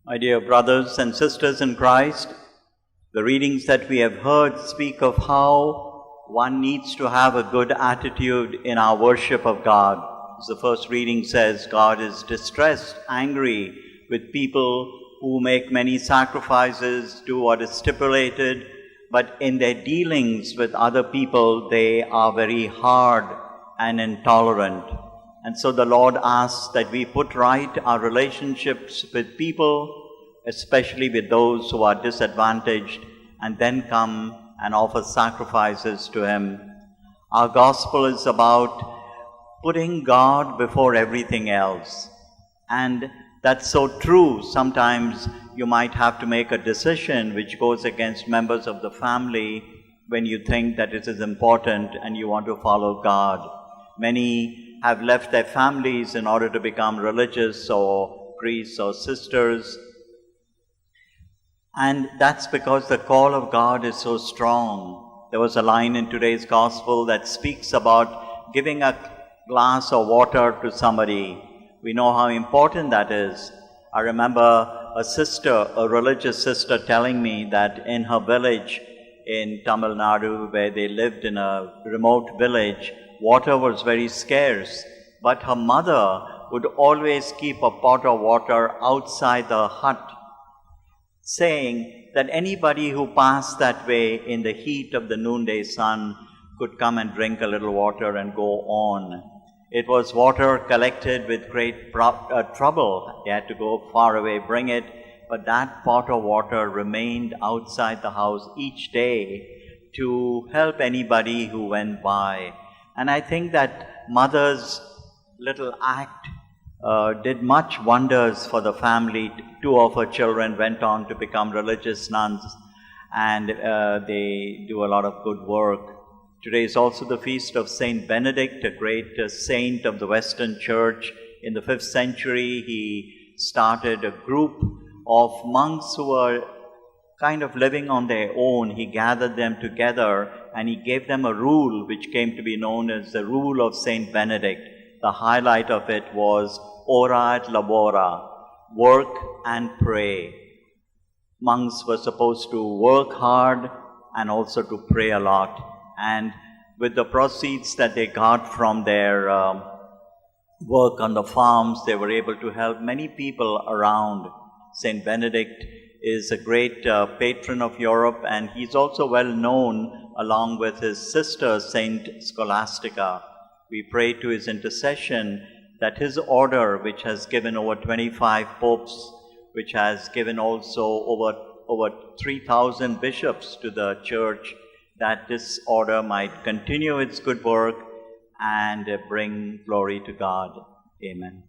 My dear brothers and sisters in Christ, the readings that we have heard speak of how one needs to have a good attitude in our worship of God. As the first reading says, God is distressed, angry with people who make many sacrifices, do what is stipulated, but in their dealings with other people, they are very hard and intolerant. And so the Lord asks that we put right our relationships with people, especially with those who are disadvantaged, and then come and offer sacrifices to Him. Our gospel is about putting God before everything else. And that's so true. Sometimes you might have to make a decision which goes against members of the family when you think that it is important and you want to follow God. Many have left their families in order to become religious or priests or sisters. And that's because the call of God is so strong. There was a line in today's gospel that speaks about giving a glass of water to somebody. We know how important that is. I remember a religious sister telling me that in her village in Tamil Nadu, where they lived in a remote village, water was very scarce, but her mother would always keep a pot of water outside the hut, saying that anybody who passed that way in the heat of the noonday sun could come and drink a little water and go on. It was water collected with great trouble. They had to go far away, bring it, but that pot of water remained outside the house each day to help anybody who went by. And I think that mother's little act did much wonders for the family. Two of her children went on to become religious nuns, and they do a lot of good work. Today is also the feast of Saint Benedict, a great saint of the Western Church. In the 5th century, he started a group of monks who were kind of living on their own. He gathered them together and he gave them a rule which came to be known as the rule of Saint Benedict. The highlight of it was ora et labora, work and pray. Monks were supposed to work hard and also to pray a lot. And with the proceeds that they got from their work on the farms, they were able to help many people around. Saint Benedict is a great patron of Europe, and he's also well known along with his sister, Saint Scholastica. We pray to his intercession that his order, which has given over 25 popes, which has given also over 3,000 bishops to the church, that this order might continue its good work and bring glory to God. Amen.